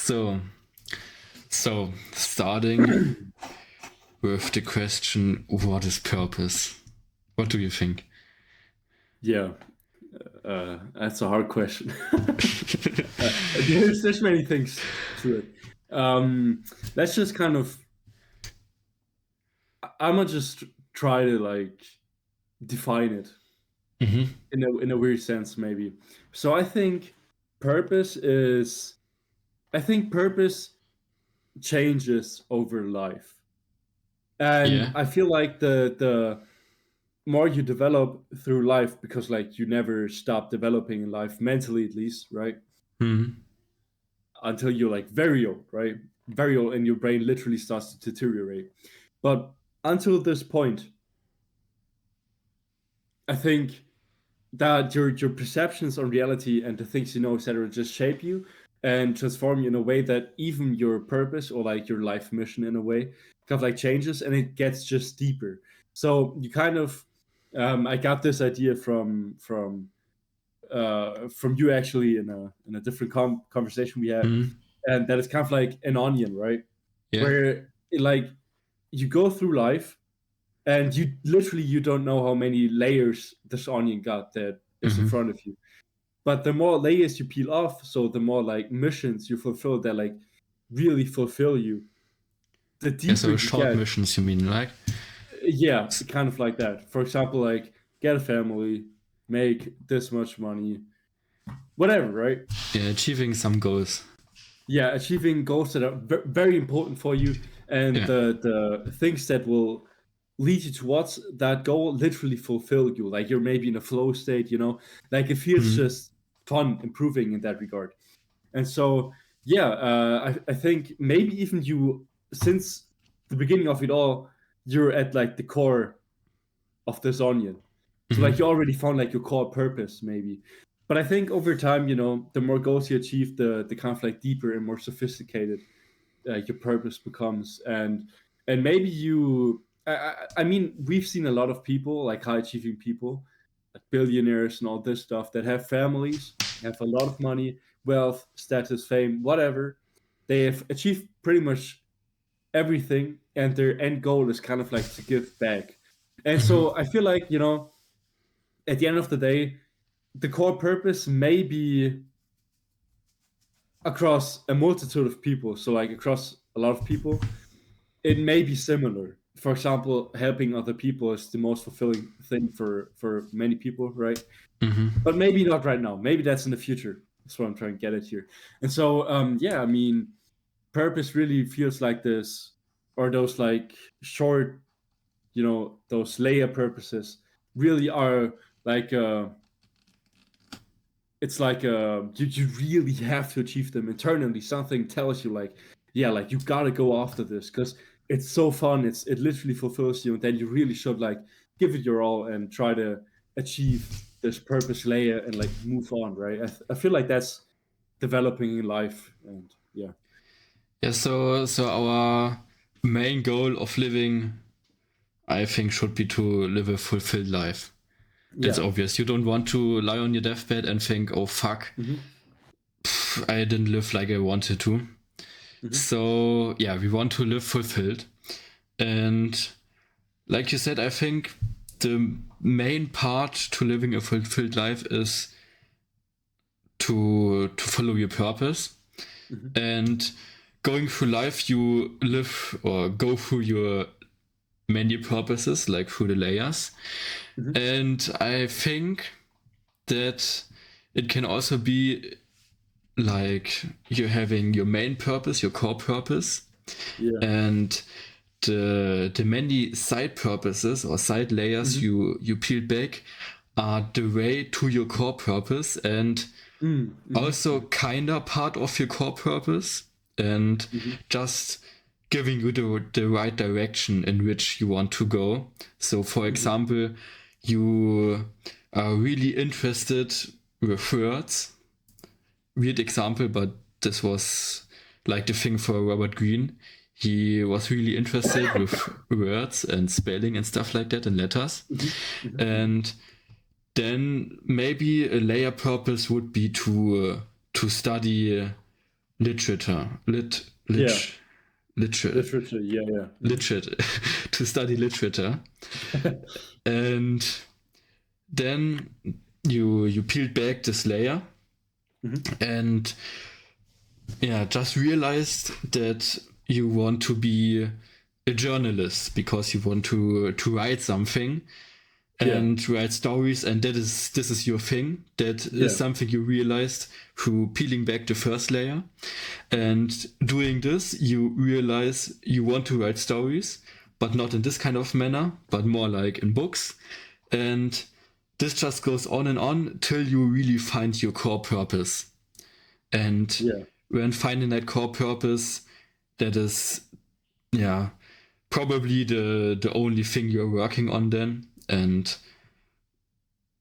So, so starting with the question, what is purpose? What do you think? Yeah, that's a hard question. There's many things to it. Let's just kind of. I'm gonna just try to like define it Mm-hmm. in a weird sense, maybe. So purpose is. I think purpose changes over life, and Yeah. I feel like the more you develop through life, because like you never stop developing in life mentally, at least, right? Mm-hmm. Until you're like very old, right? Very old, and your brain literally starts to deteriorate. But until this point, I think that your perceptions on reality and the things you know, etc., just shape you and transform you in a way that even your purpose or like your life mission in a way kind of like changes, and it gets just deeper. So you kind of, I got this idea from you actually in a different conversation we had, Mm-hmm. and that it's kind of like an onion, right? Yeah. Where like you go through life and you don't know how many layers this onion got that is in Mm-hmm. front of you. But the more layers you peel off, so the more like missions you fulfill that like really fulfill you, the Yeah. deeper So you short get. missions, you mean, like? Yeah, kind of like that. For example, like get a family, make this much money, whatever, right? Yeah, achieving some goals. Yeah, achieving goals that are very important for you, and Yeah. the things that will lead you towards that goal literally fulfill you. Like you're maybe in a flow state, like it feels Mm-hmm. just fun, improving in that regard. And so, yeah, I think maybe even you, since the beginning of it all, you're at like the core of this onion. So like Mm-hmm. you already found like your core purpose, maybe. But I think over time, the more goals you achieve, the kind of like deeper and more sophisticated your purpose becomes, and maybe I mean, we've seen a lot of people, like high achieving people, like billionaires and all this stuff, that have families, have a lot of money, wealth, status, fame, whatever. They have achieved pretty much everything, and their end goal is kind of like to give back. And Mm-hmm. so I feel like, at the end of the day, the core purpose may be across a multitude of people. So like across a lot of people, it may be similar. For example, helping other people is the most fulfilling thing for many people, right? Mm-hmm. But maybe not right now. Maybe that's in the future. That's what I'm trying to get at here. And so, yeah, I mean, purpose really feels like this, or those like short, those layer purposes really are like it's like you really have to achieve them internally. Something tells you like, yeah, like you gotta go after this because it's so fun. It literally fulfills you, and then you really should like give it your all and try to achieve this purpose layer and like move on, right? I feel like that's developing in life, and yeah. Yeah. So our main goal of living, I think, should be to live a fulfilled life. That's Yeah. obvious. You don't want to lie on your deathbed and think, oh fuck, Hmm. I didn't live like I wanted to. Hmm. So, yeah, we want to live fulfilled. And like you said, I think the main part to living a fulfilled life is to follow your purpose. Hmm. And going through life, you live or go through your many purposes, like through the layers. Hmm. And I think that it can also be like you're having your main purpose, your core purpose, Yeah. and the many side purposes or side layers Hmm. you peel back are the way to your core purpose and also Hmm. kinda part of your core purpose and Hmm. just giving you the right direction in which you want to go. So for Hmm. example, you are really interested with words. Weird example, but this was like the thing for Robert Greene. He was really interested with words and spelling and stuff like that and letters. Hmm. Hmm. And then maybe a layer purpose would be to study literature, Yeah, literate, literature. Yeah, yeah. literate, to study literature, and then you peeled back this layer, Mhm. and yeah, just realized that you want to be a journalist because you want to write something Yeah, and write stories, and this is your thing. That is yeah, something you realized through peeling back the first layer, and doing this you realize you want to write stories, but not in this kind of manner, but more like in books. And this just goes on till you really find your core purpose. And yeah, when finding that core purpose, that is, yeah, probably the only thing you're working on then. And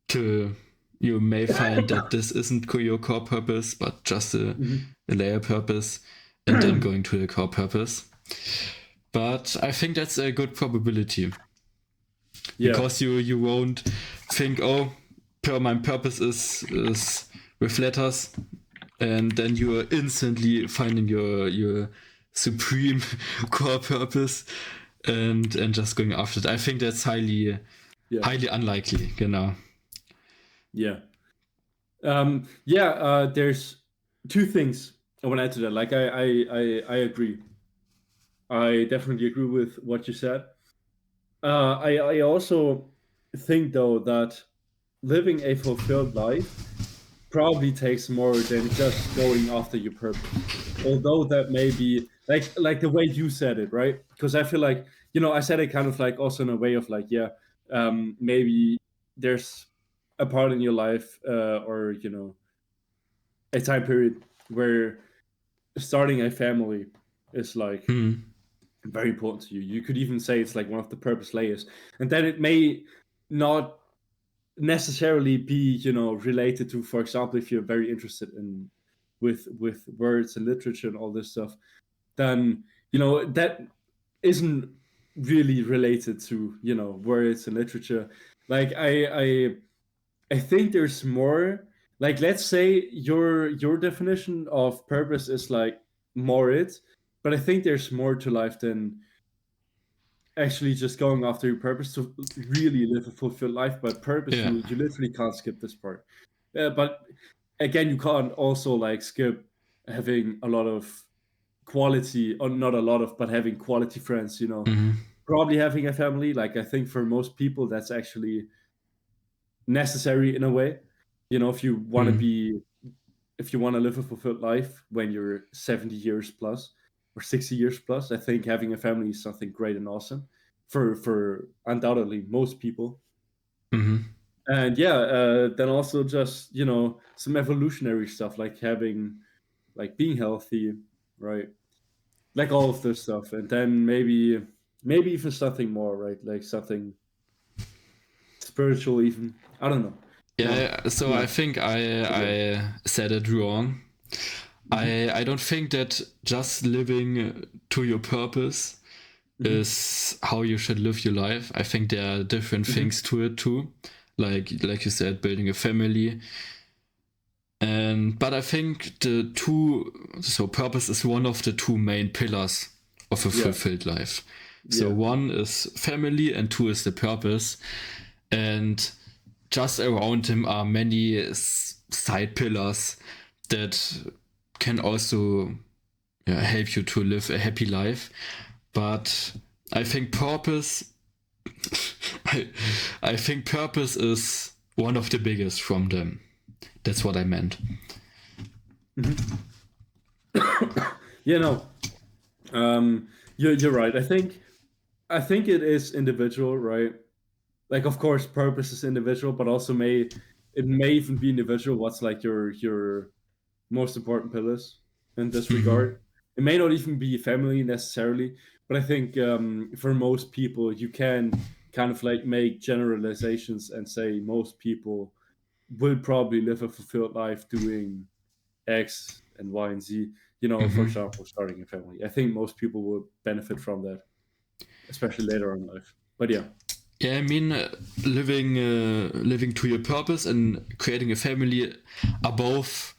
to you may find that this isn't your core purpose, but just Mhm. a layer purpose, and then going to the core purpose. But I think that's a good probability, yeah, because you won't think, oh, my purpose is with letters, and then you're instantly finding your supreme core purpose, and just going after it. I think that's yeah, highly unlikely. Genau. yeah. Yeah. There's two things I want to add to that. Like, I agree. I definitely agree with what you said. I also think though that living a fulfilled life probably takes more than just going after your purpose. Although that may be like the way you said it, right? Because I feel like, I said it kind of like also in a way of like, yeah, maybe there's a part in your life, or a time period where starting a family is like Hmm. very important to you. You could even say it's like one of the purpose layers, and then it may not necessarily be related to, for example, if you're very interested in with words and literature and all this stuff, then that isn't really related to words and literature. Like I think there's more. Like, let's say your definition of purpose is like more it, but I think there's more to life than actually just going after your purpose to really live a fulfilled life. But purpose, Yeah. you literally can't skip this part. But again, you can't also like skip having a lot of quality, or not a lot of, but having quality friends. Hmm. Probably having a family. Like, I think for most people that's actually necessary in a way. If you want to Hmm. be, if you want to live a fulfilled life when you're 70 years plus or 60 years plus, I think having a family is something great and awesome for undoubtedly most people. Hmm. And yeah, then also just some evolutionary stuff, like having, like being healthy, right? Like all of this stuff, and then maybe even something more, right? Like something spiritual, even. I don't know. Yeah. So Yeah. I think But yeah. I said it wrong. Hmm. I don't think that just living to your purpose Hmm. is how you should live your life. I think there are different Hmm. things to it too, like you said, building a family. And but I think the two, so purpose is one of the two main pillars of a Yeah. fulfilled life. So Yeah. one is family and two is the purpose. And just around him are many side pillars that can also, yeah, help you to live a happy life. But I think purpose, I, I think purpose is one of the biggest from them. That's what I meant. Hmm. Yeah. No. You're right. I think it is individual, right? Like, of course, purpose is individual, but also it may even be individual. What's like your most important pillars in this Hmm. regard? It may not even be family necessarily, but I think for most people, you can kind of like make generalizations and say most people will probably live a fulfilled life doing X and Y and Z. For Hmm. example, starting a family. I think most people will benefit from that, especially later on in life. But yeah. Yeah, I mean, living to your purpose and creating a family are both,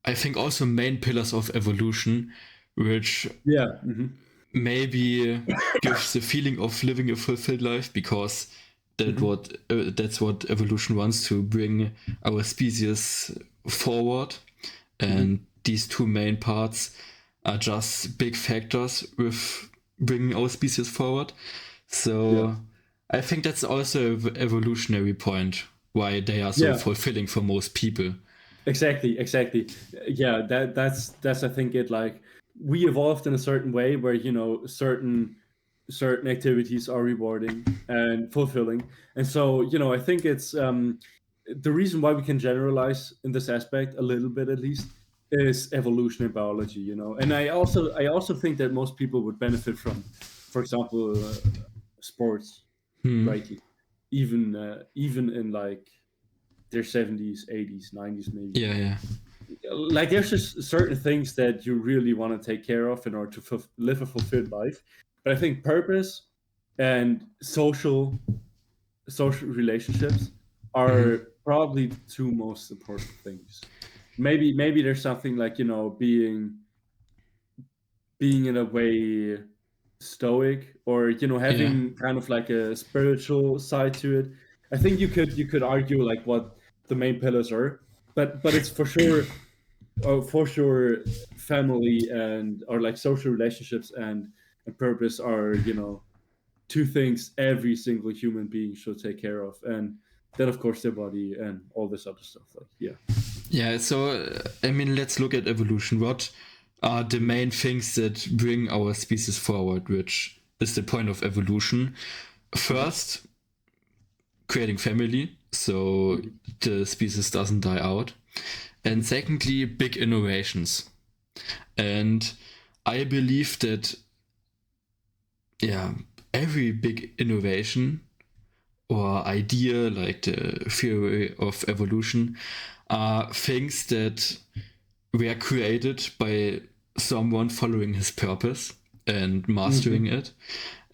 I think also main pillars of evolution, which Yeah. maybe gives the feeling of living a fulfilled life, because that's what evolution wants, to bring our species forward. And these two main parts are just big factors with bringing our species forward. So Yeah. I think that's also an evolutionary point why they are so Yeah. fulfilling for most people. Exactly. Yeah, that's I think it, like, we evolved in a certain way where, certain activities are rewarding and fulfilling. And so, I think it's the reason why we can generalize in this aspect a little bit, at least, is evolution in biology. And I also think that most people would benefit from, for example, sports, Hmm. right? Even in, like, their 70s, 80s, 90s, maybe. Yeah, yeah. Like, there's just certain things that you really want to take care of in order to live a fulfilled life. But I think purpose and social relationships are probably the two most important things. Maybe there's something like, being in a way stoic, or, Yeah. having kind of like a spiritual side to it. I think you could argue like what the main pillars are, but it's for sure family and, or like, social relationships and purpose are, two things every single human being should take care of. And then, of course, their body and all this other stuff, like, yeah. Yeah, so I mean, let's look at evolution. What are the main things that bring our species forward, which is the point of evolution? First, creating family, so Mhm. the species doesn't die out. And secondly, big innovations. And I believe that, yeah, every big innovation or idea, like the theory of evolution, are things that were created by someone following his purpose and mastering Mhm. it,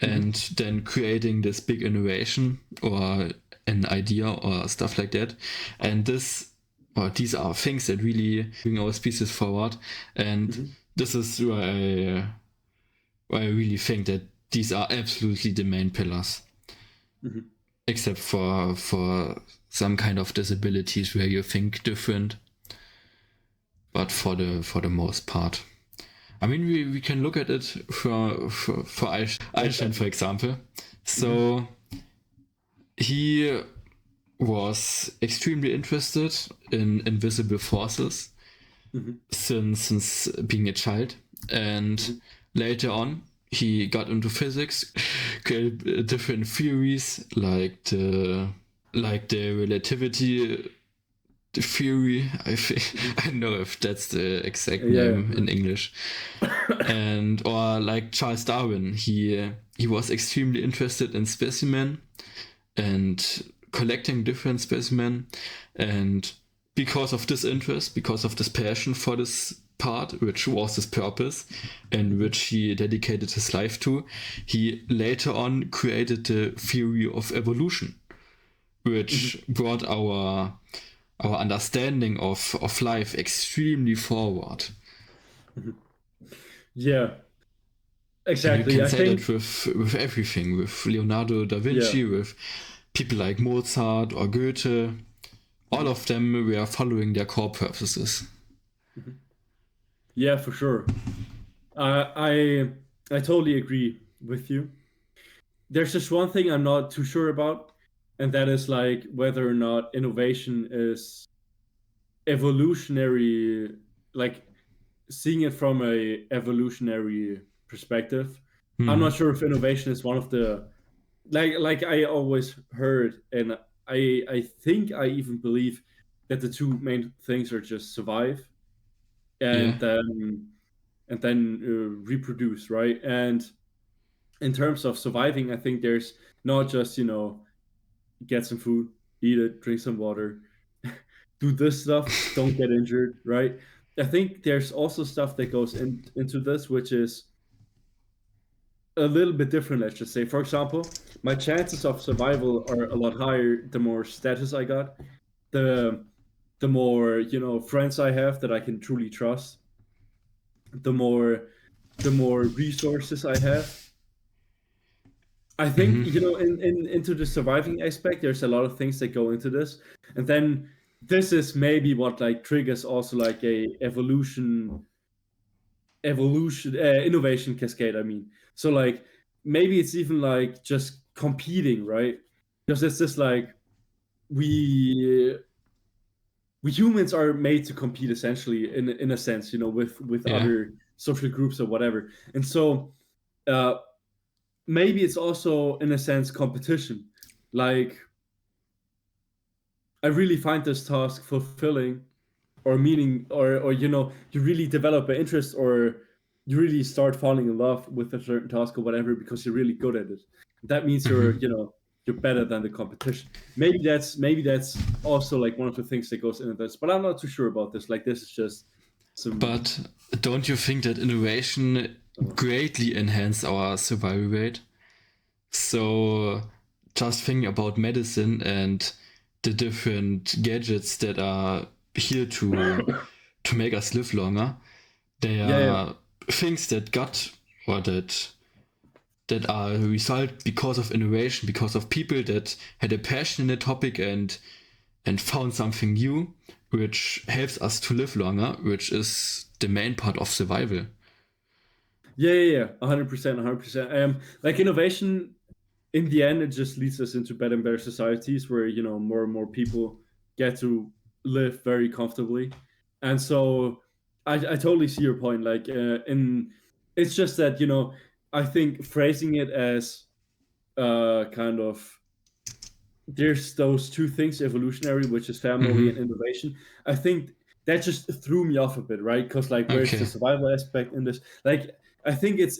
and Mhm. then creating this big innovation or an idea or stuff like that. And these are things that really bring our species forward. And Mhm. this is why I really think that these are absolutely the main pillars, Mhm. except for some kind of disabilities where you think different. But for the most part, I mean, we can look at it for Einstein, for Exactly. example. Mhm. So he was extremely interested in invisible forces Mhm. since being a child, and Mhm. later on he got into physics, created different theories like the relativity theory. I think Mhm. I don't know if that's the exact Yeah. name in English. And or like Charles Darwin, he was extremely interested in specimen and collecting different specimen, and because of this interest, because of this passion for this part, which was his purpose and which he dedicated his life to, he later on created the theory of evolution, Mhm. which brought our understanding of life extremely forward. Mhm. Yeah. And you Exactly. can I say think. that with everything, with Leonardo da Yeah. Vinci, with people like Mozart or Goethe. All Mhm. of them were following their core purposes. Mhm. Yeah, for sure. I totally agree with you. There's just one thing I'm not too sure about, and that is, like, whether or not innovation is evolutionary, like, seeing it from a evolutionary perspective. I'm Hmm. not sure if innovation is one of the, like I always heard, and I think I even believe that the two main things are just survive Yeah. and then reproduce, right? And in terms of surviving, I think there's not just, get some food, eat it, drink some water, do this stuff, don't get injured, right? I think there's also stuff that goes into this, which is a little bit different, let's just say. For example, my chances of survival are a lot higher the more status I got. The the more, you know, friends I have that I can truly trust, the more resources I have. I think, you Mm-hmm. know, in into the surviving aspect, there's a lot of things that go into this, and then this is maybe what like triggers also like a innovation cascade. I mean, so like maybe it's even like just competing, right? Because it's just like we we humans are made to compete essentially in a sense, you know, with Yeah. other social groups or whatever, and so uh, maybe it's also in a sense competition. Like I really find this task fulfilling or meaning, or you know, you really develop an interest, or you really start falling in love with a certain task or whatever because you're really good at it. That means you're, Mm-hmm. you know, you're better than the competition. Maybe that's also like one of the things that goes into this, but I'm not too sure about this. Like this is just some. But don't you think that innovation greatly enhanced our survival rate? So just thinking about medicine and the different gadgets that are here to make us live longer, they Yeah, yeah, are things that got or that are a result because of innovation, because of people that had a passion in a topic and found something new, which helps us to live longer, which is the main part of survival. yeah. 100%, 100%. Like innovation in the end, it just leads us into better and better societies where, you know, more and more people get to live very comfortably. And so I totally see your point. Like, in it's just that, you know, I think phrasing it as kind of there's those two things evolutionary, which is family and Mm-hmm. innovation. I think that just threw me off a bit, right? Because like, where's the Okay. survival aspect in this? Like, I think it's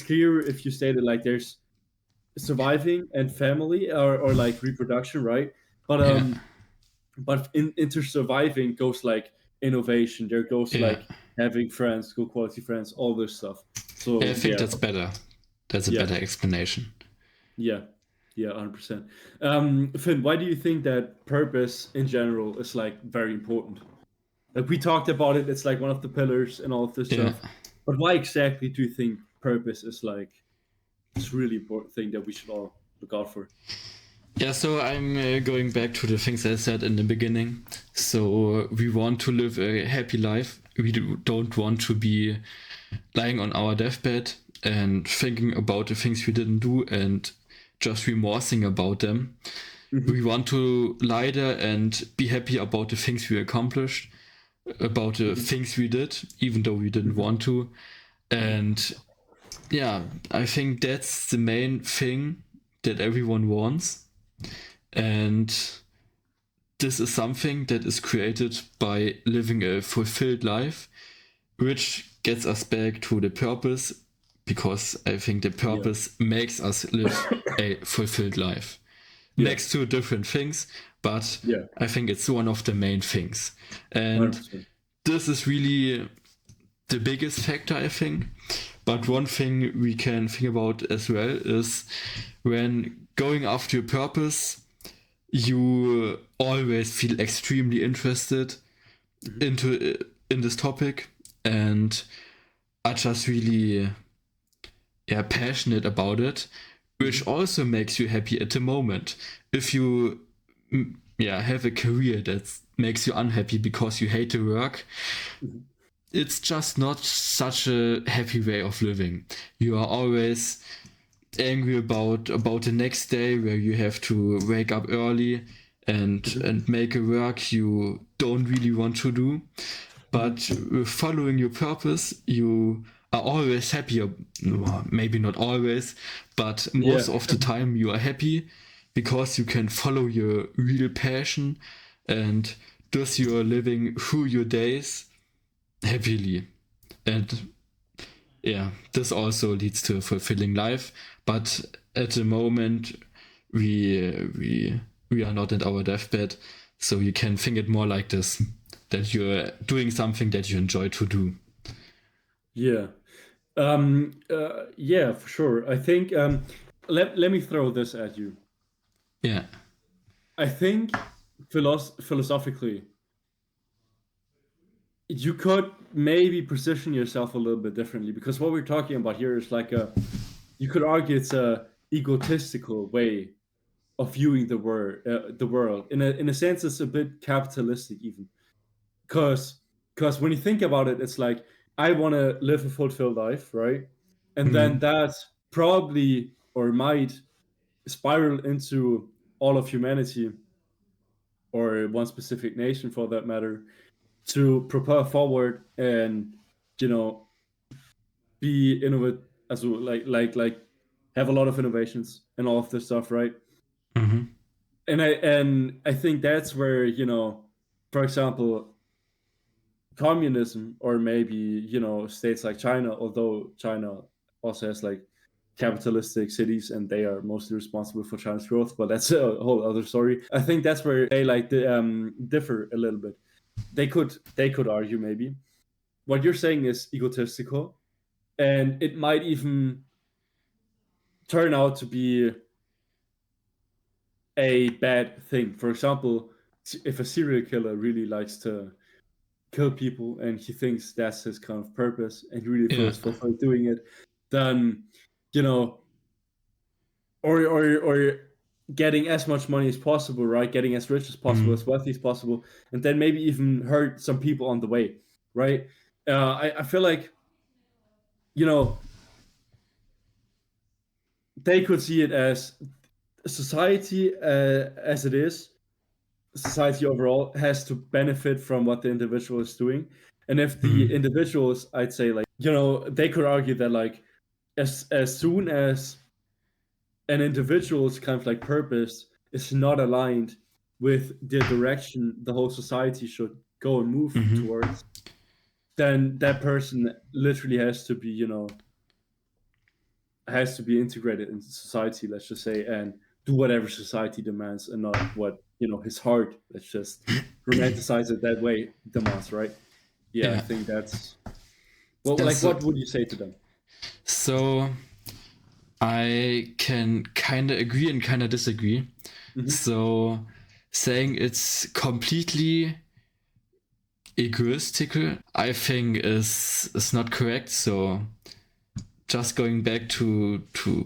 clear if you say that like there's surviving and family, or like reproduction, right? But Yeah. into surviving goes like innovation. There goes Yeah. like having friends, good quality friends, all this stuff. Yeah, I So think yeah, that's better. That's a yeah, better explanation. yeah, yeah, 100%. Finn, why do you think that purpose in general is like very important? Like we talked about it, it's like one of the pillars and all of this Yeah. stuff. But why exactly do you think purpose is like this really important thing that we should all look out for? Yeah, so I'm going back to the things I said in the beginning. So we want to live a happy life. We don't want to be lying on our deathbed and thinking about the things we didn't do and just remorsing about them. We Hmm. want to lie there and be happy about the things we accomplished, about the Hmm. things we did, even though we didn't Hmm. want to. And yeah, I think that's the main thing that everyone wants. And this is something that is created by living a fulfilled life, which gets us back to the purpose, because I think the Yeah. purpose makes us live a fulfilled life. Yeah. Next to different things, but Yeah. I think it's one of the main things. And 100%. this is really the biggest factor, I think. But one thing we can think about as well is when going after your purpose, you always feel extremely interested Hmm. into in this topic and are just really passionate about it, which Hmm. also makes you happy at the moment. If you have a career that makes you unhappy because you hate the work, Hmm. it's just not such a happy way of living. You are always angry about the next day where you have to wake up early Hmm. and make a work you don't really want to do. Hmm. But with following your purpose, you are always happy. Maybe not always, but Yeah. most of the time you are happy because you can follow your real passion, and thus you are living through your days happily. And yeah, this also leads to a fulfilling life. But at the moment, we are not at our deathbed, so you can think it more like this: that you're doing something that you enjoy to do. Yeah. Yeah, for sure. I think let me throw this at you. Yeah. I think philosophically, you could maybe position yourself a little bit differently, because what we're talking about here is like you could argue it's a egotistical way of viewing the world. In a sense, it's a bit capitalistic even, because when you think about it, it's like I want to live a fulfilled life, right? And then Mm. that probably or might spiral into all of humanity or one specific nation for that matter to propel forward and you know be innovative as well, like have a lot of innovations and all of this stuff, right? Mm-hmm. And I think that's where for example, communism or maybe states like China, although China also has like capitalistic cities and they are mostly responsible for China's growth, but that's a whole other story. I think that's where they differ a little bit. They could argue maybe what you're saying is egotistical, and it might even turn out to be a bad thing. For example, if a serial killer really likes to kill people and he thinks that's his kind of purpose and he really Yeah. feels fulfilled doing it, then you know, or getting as much money as possible, right? Getting as rich as possible, Mm. as wealthy as possible, and then maybe even hurt some people on the way, right? I feel like you know they could see it as society as it is. Society overall has to benefit from what the individual is doing, and if the Mm. individuals, I'd say, like they could argue that like as soon as an individual's kind of like purpose is not aligned with the direction the whole society should go and move Mm-hmm. towards, then that person literally has to be integrated into society, let's just say, and do whatever society demands and not what his heart, let's just romanticize it that way, demands, right? Yeah, I Yeah. think that's well, Yeah. like, So, what would you say to them? so I can kind of agree and kind of disagree. Hmm. So saying it's completely egoistical, I think is not correct. So just going back to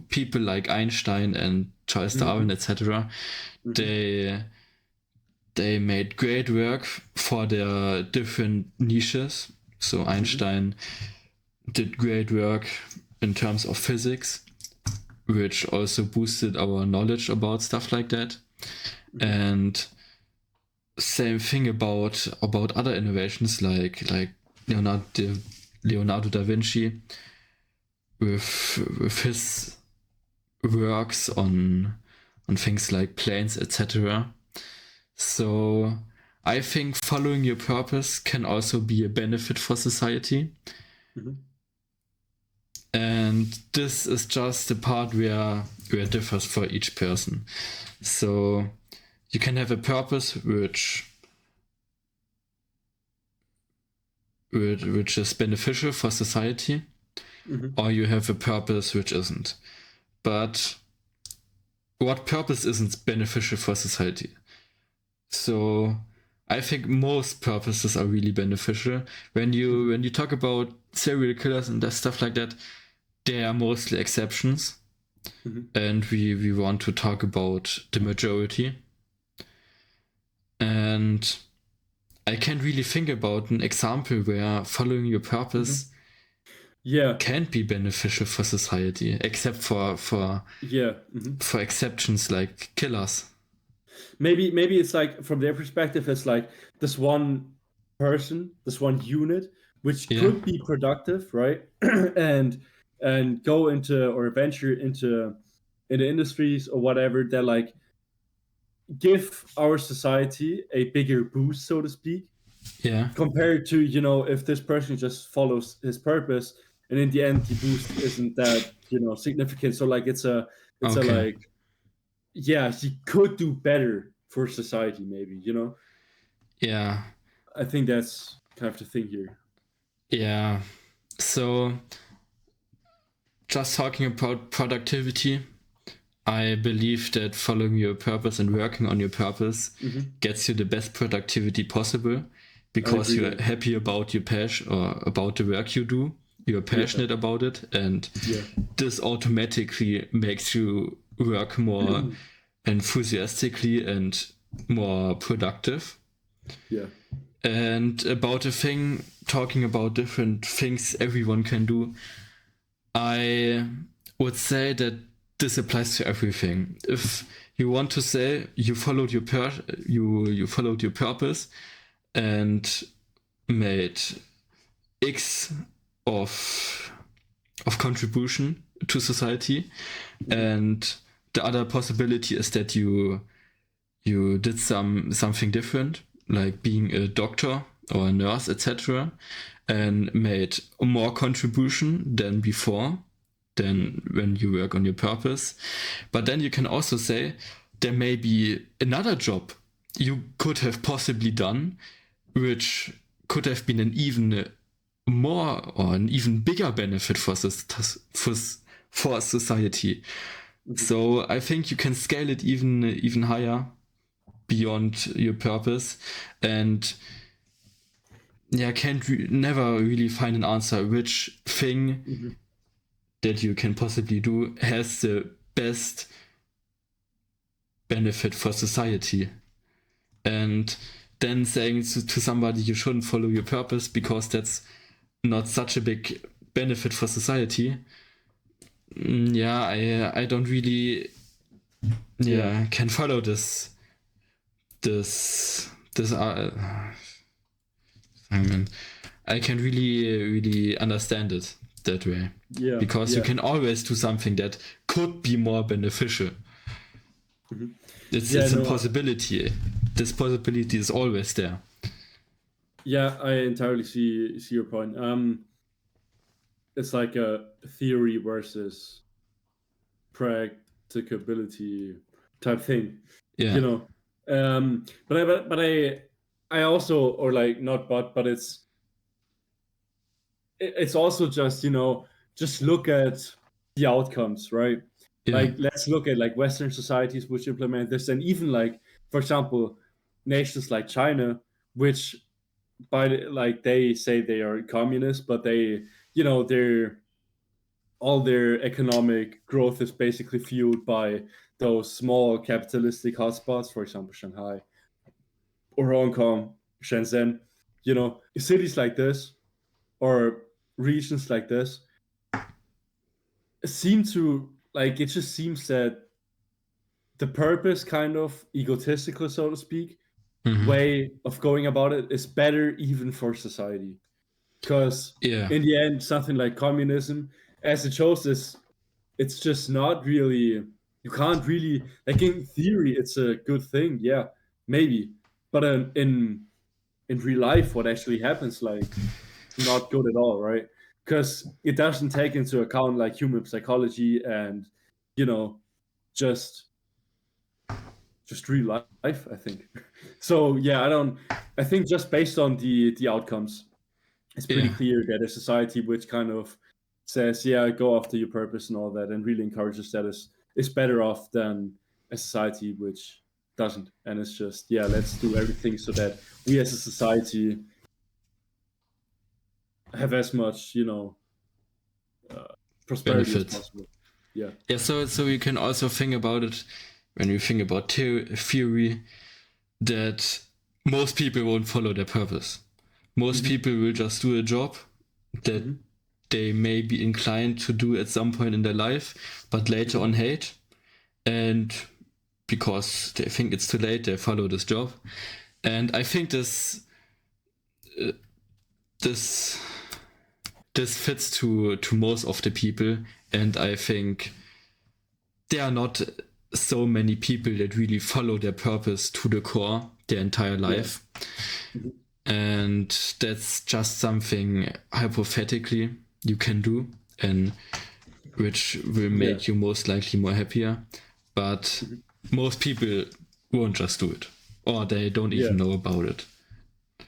people like Einstein and Charles Darwin, Hmm. etc., Hmm. they they made great work for their different niches. So Hmm. Einstein did great work in terms of physics, which also boosted our knowledge about stuff like that. Hmm. And same thing about other innovations like Leonardo da Vinci with his works on things like planes, etc. So I think following your purpose can also be a benefit for society. Hmm. And this is just the part where it differs for each person. So you can have a purpose which is beneficial for society, Hmm. or you have a purpose which isn't. But what purpose isn't beneficial for society? So I think most purposes are really beneficial. When you talk about serial killers and that stuff like that, they are mostly exceptions, Hmm. and we want to talk about the majority. And I can't really think about an example where following your purpose Hmm. Yeah. can be beneficial for society, except Yeah. Hmm. for exceptions like killers. Maybe it's like from their perspective, it's like this one person, this one unit, which Yeah, could be productive, right? and go into or venture into industries or whatever that like give our society a bigger boost, so to speak, yeah, compared to if this person just follows his purpose and in the end the boost isn't that significant. So like it's a okay, like, yeah, he could do better for society, maybe. yeah, I think that's kind of the thing here. yeah. So just talking about productivity, I believe that following your purpose and working on your purpose Hmm. gets you the best productivity possible I because agree with you're it. happy about your passion or about the work you do. You're Yeah, passionate about it, and yeah, this automatically makes you work more enthusiastically and more productive. yeah, And about a thing, talking about different things everyone can do, I would say that this applies to everything. If you want to say you followed your purpose and made X of contribution to society, hmm, and the other possibility is that you did something different, like being a doctor or a nurse, etc., and made more contribution than before, than when you work on your purpose. But then you can also say there may be another job you could have possibly done, which could have been an even more or an even bigger benefit for society. hmm. So I think you can scale it even higher beyond your purpose, and yeah, never really find an answer which thing Hmm. that you can possibly do has the best benefit for society. And then saying to somebody you shouldn't follow your purpose because that's not such a big benefit for society. Yeah, I don't really Yeah, can follow this I mean, I can really understand it that way, yeah, because you yeah, can always do something that could be more beneficial. hmm, yeah. It's a No, possibility. This possibility is always there. yeah, I entirely see your point. It's like a theory versus practicability type thing, Yeah. you know. But I also, or like not, but it's also just, just look at the outcomes, right? Yeah. Like, let's look at like Western societies which implement this, and even like, for example, nations like China, which like they say they are communist, but they're all their economic growth is basically fueled by those small capitalistic hotspots, for example, Shanghai or Hong Kong, Shenzhen. Cities like this or regions like this seem to like it just seems that the purpose, kind of egotistical, so to speak, Hmm. way of going about it is better even for society. Because Yeah. in the end, something like communism, as it shows, is it's just not really, you can't really, like, in theory it's a good thing, yeah, maybe, but in real life what actually happens, like, not good at all, right? Because it doesn't take into account like human psychology and you know just real life, I think. So yeah, I think just based on the outcomes, it's pretty Yeah. clear that a society which kind of says, yeah, go after your purpose and all that, and really encourages that, is better off than a society which doesn't. And it's just, yeah, let's do everything so that we as a society have as much, uh, prosperity as Benefit. possible. Yeah. Yeah. So you can also think about it when you think about theory, that most people won't follow their purpose. Most Hmm. people will just do a job that Hmm. they may be inclined to do at some point in their life, but later Hmm. on hate. And because they think it's too late, they follow this job. And I think this this fits to most of the people. And I think there are not so many people that really follow their purpose to the core their entire Yeah. life. Hmm. And that's just something hypothetically you can do, and which will Yeah. make you most likely more happier. But Hmm. most people won't just do it, or they don't Yeah. even know about it.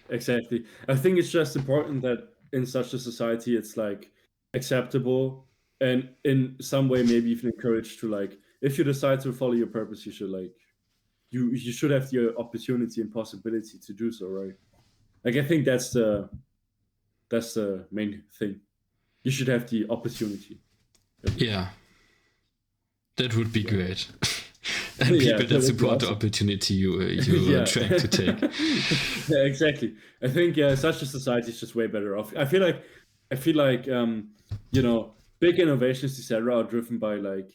Exactly. I think it's just important that in such a society, it's like acceptable and in some way maybe even encouraged to like if you decide to follow your purpose, you should like you should have the opportunity and possibility to do so, right? Like I think that's the main thing. You should have the opportunity. Yeah, that would be great. And Yeah, people that that would be support the awesome. opportunity you Yeah. are trying to take. Yeah, exactly. I think such a society is just way better off. I feel like you know, big innovations, etc., are driven by like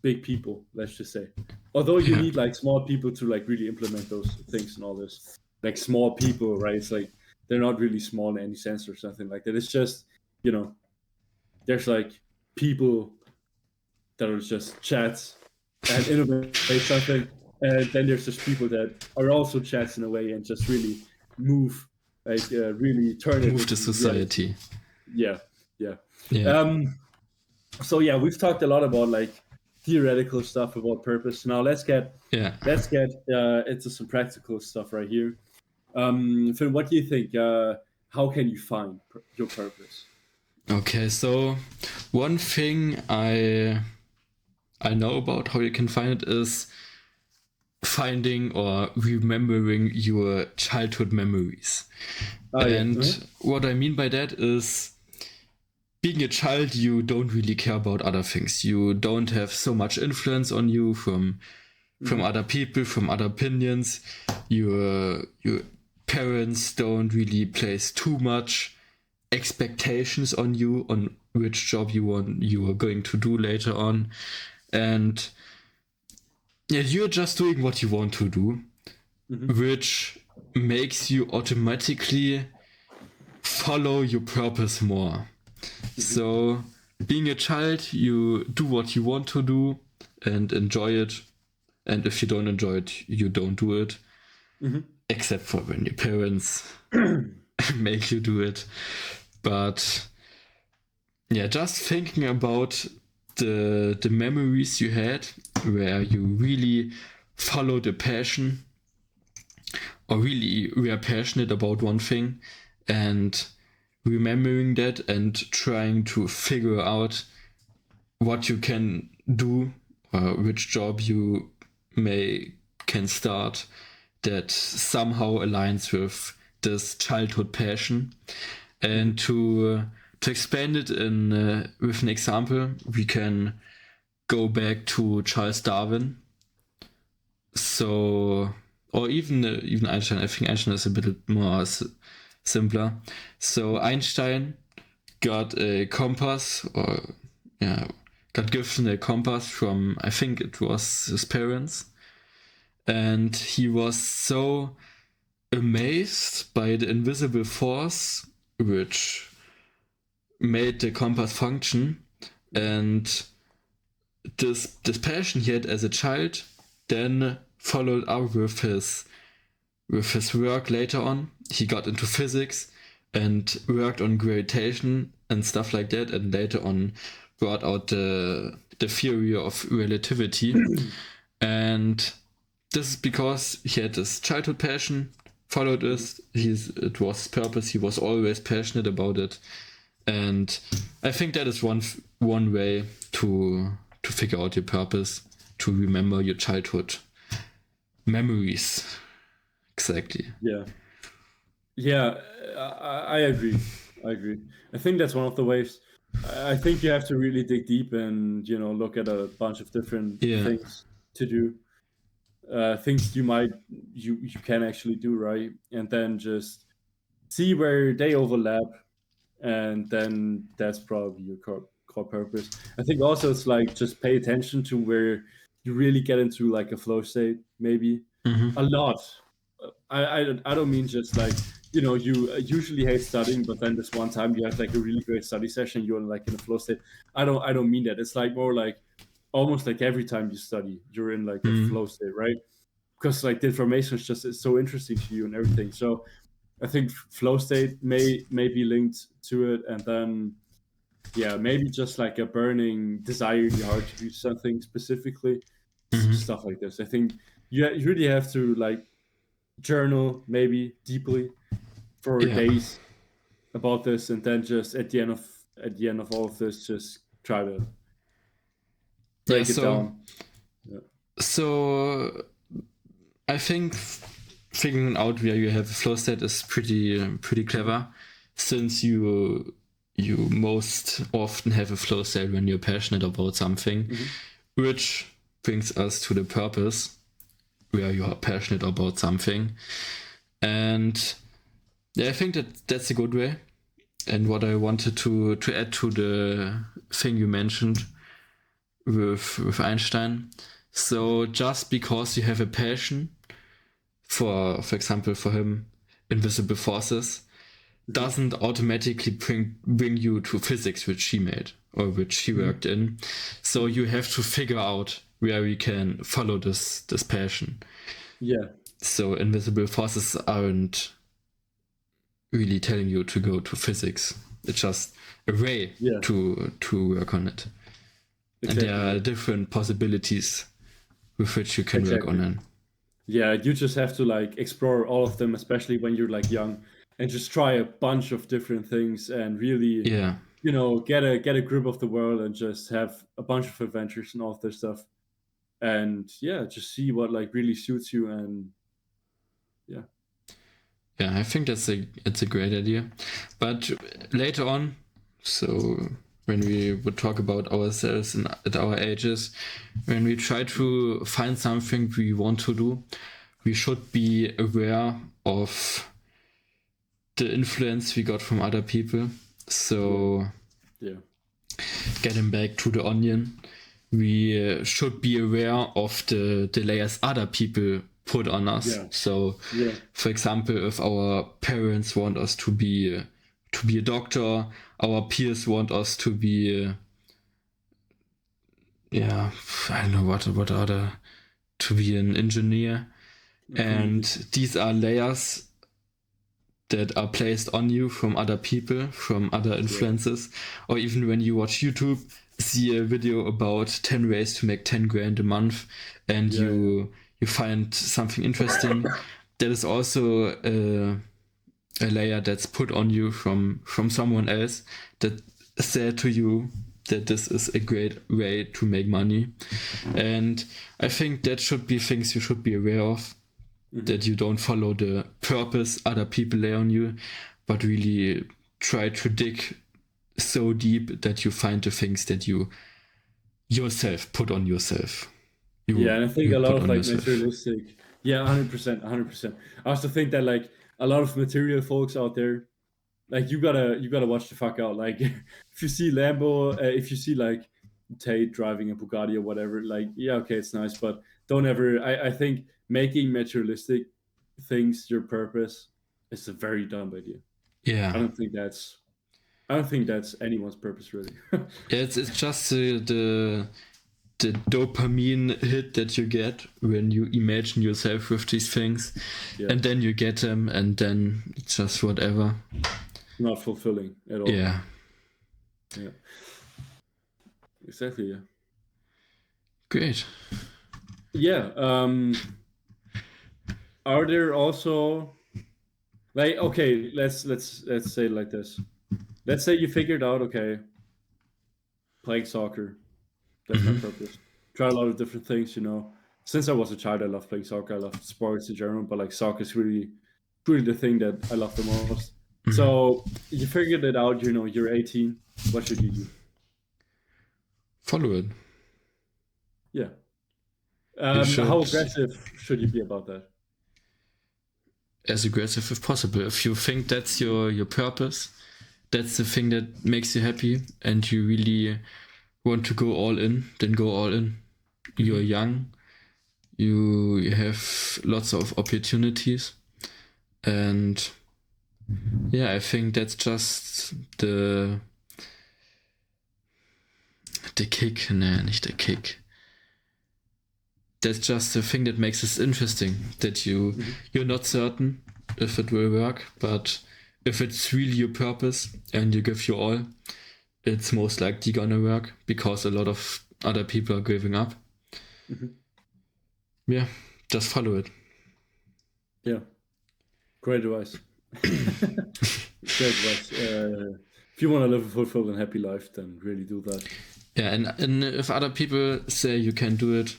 big people. Let's just say, although you Yeah. need like small people to like really implement those things and all this, like small people, right? It's like they're not really small in any sense or something like that. It's just you know, there's like people that are just chats and innovate something, and then there's just people that are also chats in a way and just really move, like really turn it Move the into reality. society. Yeah, yeah. Yeah. So yeah, we've talked a lot about like theoretical stuff about purpose. Now Yeah. let's get into some practical stuff right here. Finn, what do you think? How can you find your purpose? Okay, so one thing I know about how you can find it is finding or remembering your childhood memories. Oh yeah. And what I mean by that is being a child, you don't really care about other things. You don't have so much influence on you from other people, from other opinions. Your parents don't really place too much expectations on you on which job you are going to do later on, and yeah, you're just doing what you want to do, which makes you automatically follow your purpose more. So being a child, you do what you want to do and enjoy it, and if you don't enjoy it, you don't do it, except for when your parents make you do it. But yeah, just thinking about the memories you had where you really followed a passion or really were passionate about one thing, and remembering that and trying to figure out what you can do or which job you can start that somehow aligns with this childhood passion. And to expand it in with an example, we can go back to Charles Darwin. So, or even Einstein. I think Einstein is a bit more simpler. So Einstein got a compass, or yeah, got given a compass from, I think it was his parents, and he was so amazed by the invisible force which made the compass function, and this passion he had as a child then followed up with his work later on. He got into physics and worked on gravitation and stuff like that, and later on brought out the theory of relativity. And this is because he had this childhood passion, followed it. It was his purpose. He was always passionate about it, and I think that is one way to figure out your purpose, to remember your childhood memories. Exactly. Yeah. Yeah, I agree. I agree. I think that's one of the ways. I think you have to really dig deep and look at a bunch of different Yeah. things to do, things you can actually do, right, and then just see where they overlap, and then that's probably your core purpose. I think also it's like just pay attention to where you really get into like a flow state, maybe a lot. I don't mean just like you usually hate studying, but then this one time you have like a really great study session, you're like in a flow state. I don't mean that. It's like more like almost like every time you study, you're in like a flow state, right? Because like the information is just it's so interesting to you and everything. So I think flow state may be linked to it, and then yeah, maybe just like a burning desire in your heart to do something specifically, stuff like this. I think you really have to like journal maybe deeply for Yeah. days about this, and then just at the end of all of this, just try to break it down. So I think figuring out where you have a flow state is pretty clever, since you most often have a flow state when you're passionate about something, which brings us to the purpose, where you are passionate about something. And I think that's a good way. And what I wanted to add to the thing you mentioned with Einstein. So just because you have a passion for example, for him, invisible forces, doesn't automatically bring you to physics, which he made or which he worked in. So you have to figure out where we can follow this passion. Yeah. So invisible forces aren't really telling you to go to physics. It's just a way to work on it. Exactly. And there are different possibilities with which you can work on it. Yeah, you just have to like explore all of them, especially when you're like young, and just try a bunch of different things and really, you know, get a grip of the world and just have a bunch of adventures and all of this stuff. And yeah, just see what like really suits you. And yeah. Yeah, I think it's a great idea. But later on, so when we would talk about ourselves and at our ages, when we try to find something we want to do, we should be aware of the influence we got from other people. So getting back to the onion, we should be aware of the layers other people put on us. So for example, if our parents want us to be a doctor, our peers want us to be I don't know what other, to be an engineer. And these are layers that are placed on you from other people, from other influences. Or even when you watch YouTube, see a video about 10 ways to make 10 grand a month, and you find something interesting, that is also a layer that's put on you from someone else that said to you that this is a great way to make money. And I think that should be things you should be aware of, that you don't follow the purpose other people lay on you, but really try to dig so deep that you find the things that you yourself put on yourself. And I think a lot of like materialistic, 100%. I also think that like a lot of material folks out there, like you gotta watch the fuck out. Like if you see Lambo, if you see like Tate driving a Bugatti or whatever, like okay, it's nice, but don't ever. I think making materialistic things your purpose is a very dumb idea. I don't think that's anyone's purpose really. It's just the dopamine hit that you get when you imagine yourself with these things, and then you get them, and then it's just whatever. Not fulfilling at all. Yeah. Exactly. Great. Are there also like, okay, let's say it like this. Let's say you figured out, okay, playing soccer, that's my purpose. Try a lot of different things, you know. Since I was a child, I loved playing soccer. I loved sports in general, but like soccer is really the thing that I love the most. So you figured it out, you know, you're 18. What should you do? Follow it. Yeah. How aggressive should you be about that? As aggressive as possible. If you think that's your purpose, that's the thing that makes you happy, and you really want to go all in, then go all in. You're young. You have lots of opportunities. And I think that's just the kick. Nah, nicht der Kick. That's just the thing that makes it interesting, that you're not certain if it will work, but if it's really your purpose and you give your all, it's most likely gonna work, because a lot of other people are giving up. Just follow it. Great advice. Great advice. If you want to live a fulfilled and happy life, then really do that. Yeah, and if other people say you can do it,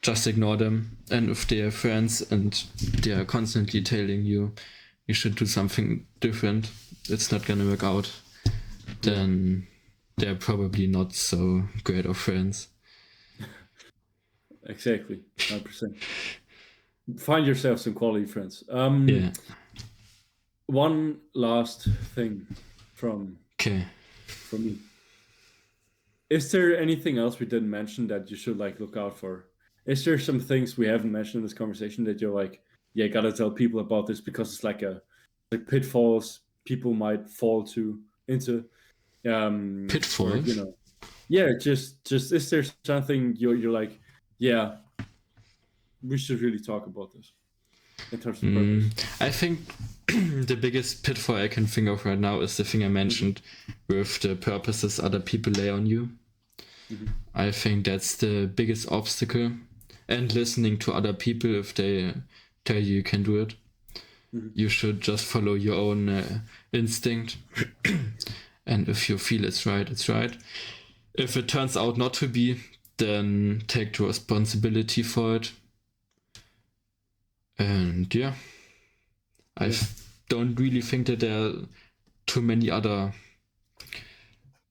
just ignore them. And if they are friends and they are constantly telling you you should do something different, it's not gonna work out, then they're probably not so great of friends. Exactly, 100%. Find yourself some quality friends. Yeah. One last thing from Okay. me. Is there anything else we didn't mention that you should like look out for? Is there some things we haven't mentioned in this conversation that you're like, yeah, gotta tell people about this because it's like pitfalls people might fall into? Or Pitfalls? yeah, just is there something you're like, yeah, we should really talk about this in terms of purpose? I think the biggest pitfall I can think of right now is the thing I mentioned with the purposes other people lay on you. I think that's the biggest obstacle. And listening to other people if they tell you can do it. You should just follow your own instinct. And if you feel it's right, it's right. If it turns out not to be, then take the responsibility for it. And yeah, I don't really think that there are too many other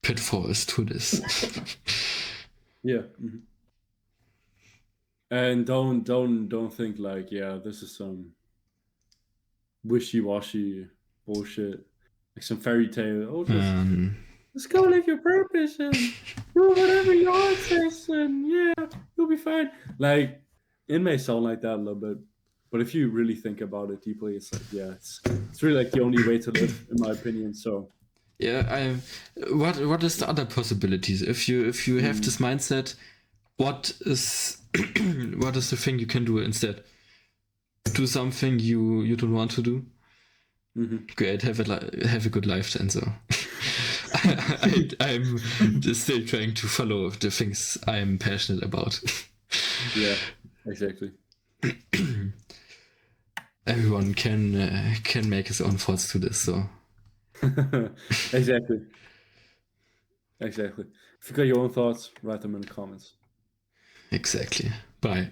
pitfalls to this. Yeah. And don't think like, yeah, this is some wishy-washy bullshit, like some fairy tale. Oh, just go live your purpose and do whatever your heart says, and yeah, you'll be fine. Like, it may sound like that a little bit, but if you really think about it deeply, it's like, yeah, it's really like the only way to live, in my opinion. So yeah, what is the other possibilities? If you have this mindset, what is what is the thing you can do instead? Do something you don't want to do. Great, have a good life then. So I'm still trying to follow the things I'm passionate about. Yeah, exactly. Everyone can make his own thoughts to this. So Exactly. If you got your own thoughts, write them in the comments. exactly. Bye.